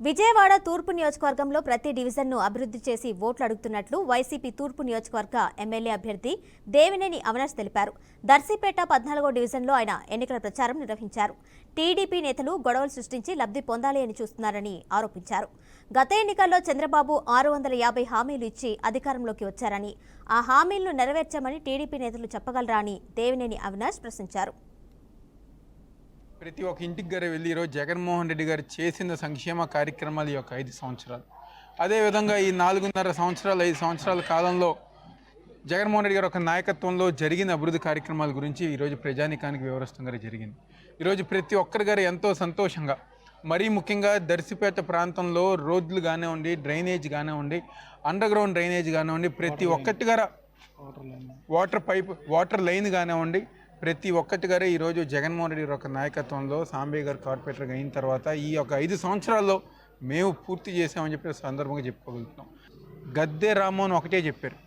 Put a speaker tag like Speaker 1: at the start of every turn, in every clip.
Speaker 1: విజయవాడ తూర్పు నియోజకవర్గంలో ప్రతి డివిజన్ను అభివృద్ధి చేసి ఓట్లు అడుగుతున్నట్లు వైసీపీ తూర్పు నియోజకవర్గ ఎమ్మెల్యే అభ్యర్థి దేవినేని అవినాష్ తెలిపారు. దర్శిపేట 14వ డివిజన్లో ఆయన ఎన్నికల ప్రచారం నిర్వహించారు. టీడీపీ నేతలు గొడవలు సృష్టించి లబ్ధి పొందాలి అని చూస్తున్నారని ఆరోపించారు. గత ఎన్నికల్లో చంద్రబాబు 650 హామీలు ఇచ్చి అధికారంలోకి వచ్చారని, ఆ హామీలను నెరవేర్చామని టీడీపీ నేతలు చెప్పగలరా అని దేవినేని అవినాష్ ప్రశ్నించారు.
Speaker 2: ప్రతి ఒక్క ఇంటికి గారు వెళ్ళి ఈరోజు జగన్మోహన్ రెడ్డి గారు చేసిన సంక్షేమ కార్యక్రమాలు ఈ యొక్క 5 సంవత్సరాలు, అదేవిధంగా ఈ 4.5 సంవత్సరాలు 5 సంవత్సరాల కాలంలో జగన్మోహన్ రెడ్డి గారు ఒక నాయకత్వంలో జరిగిన అభివృద్ధి కార్యక్రమాల గురించి ఈరోజు ప్రజానీకానికి వివరిస్తుండగా జరిగింది. ఈరోజు ప్రతి ఒక్కరి గారు ఎంతో సంతోషంగా, మరీ ముఖ్యంగా దర్శిపేట ప్రాంతంలో రోడ్లు కానివ్వండి, డ్రైనేజ్ కానివ్వండి, అండర్ గ్రౌండ్ డ్రైనేజ్ కానివ్వండి, ప్రతి ఒక్కటి గారు వాటర్ లైన్ కానివ్వండి, ప్రతి ఒక్కటి గారే ఈరోజు జగన్మోహన్ రెడ్డి ఒక నాయకత్వంలో సాంబయ్య గారు కార్పొరేటర్గా అయిన తర్వాత ఈ యొక్క 5 సంవత్సరాల్లో మేము పూర్తి చేసామని చెప్పి సందర్భంగా చెప్పుకోగలుగుతున్నాం. గద్దె రామ్మోహన్ ఒకటే చెప్పారు,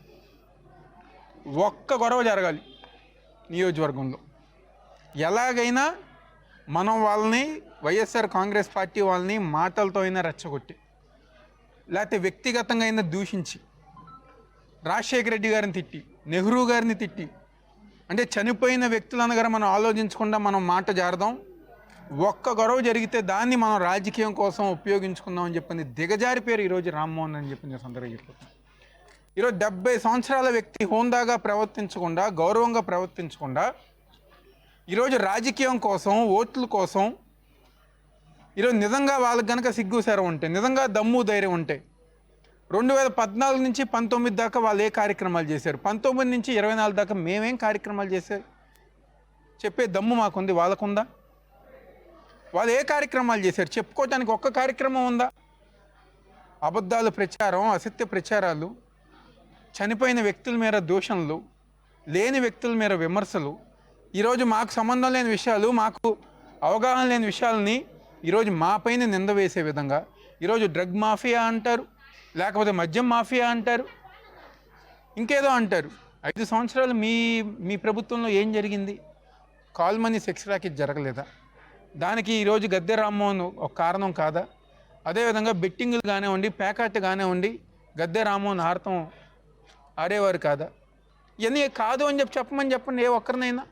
Speaker 2: ఒక్క గొడవ జరగాలి నియోజకవర్గంలో, ఎలాగైనా మనం వాళ్ళని వైఎస్ఆర్ కాంగ్రెస్ పార్టీ వాళ్ళని మాటలతో అయినా రెచ్చగొట్టి, లేకపోతే వ్యక్తిగతంగా అయినా దూషించి, రాజశేఖర రెడ్డి గారిని తిట్టి, నెహ్రూ గారిని తిట్టి, అంటే చనిపోయిన వ్యక్తులను గారు మనం ఆలోచించకుండా మనం మాట జారదాం, ఒక్క గొడవ జరిగితే దాన్ని మనం రాజకీయం కోసం ఉపయోగించుకుందాం అని చెప్పింది దిగజారిపోయారు ఈరోజు రామ్మోహన్ అని చెప్పి నేను సందర్భంగా చెప్తున్నాను. ఈరోజు 70 సంవత్సరాల వ్యక్తి హోందాగా ప్రవర్తించకుండా, గౌరవంగా ప్రవర్తించకుండా, ఈరోజు రాజకీయం కోసం, ఓట్ల కోసం, ఈరోజు నిజంగా వాళ్ళకి కనుక సిగ్గుసారం ఉంటే, నిజంగా దమ్ము ధైర్యం ఉంటే 2014 నుంచి 19 దాకా వాళ్ళు ఏ కార్యక్రమాలు చేశారు, 19 నుంచి 24 దాకా మేమేం కార్యక్రమాలు చేశారు చెప్పే దమ్ము మాకుంది, వాళ్ళకుందా? వాళ్ళు ఏ కార్యక్రమాలు చేశారు చెప్పుకోవటానికి ఒక్క కార్యక్రమం ఉందా? అబద్ధాలు ప్రచారం, అసత్య ప్రచారాలు, చనిపోయిన వ్యక్తుల మీద దూషణలు, లేని వ్యక్తుల మీద విమర్శలు, ఈరోజు మాకు సంబంధం లేని విషయాలు, మాకు అవగాహన లేని విషయాలని ఈరోజు మా పైన నింద వేసే విధంగా ఈరోజు డ్రగ్ మాఫియా అంటారు, లేకపోతే మద్యం మాఫియా అంటారు, ఇంకేదో అంటారు. 5 సంవత్సరాలు మీ ప్రభుత్వంలో ఏం జరిగింది? కాల్ మనీ సెక్స్ ర్యాకెట్ జరగలేదా? దానికి ఈరోజు గద్దె రామ్మోహన్ ఒక కారణం కాదా? అదేవిధంగా బెట్టింగ్లు కానివ్వండి, ప్యాకెట్ కానివ్వండి, గద్దె రామ్మోహన్ ఆడేవారు కాదా? ఇవన్నీ కాదు అని చెప్పమని చెప్పండి ఏ ఒక్కరినైనా.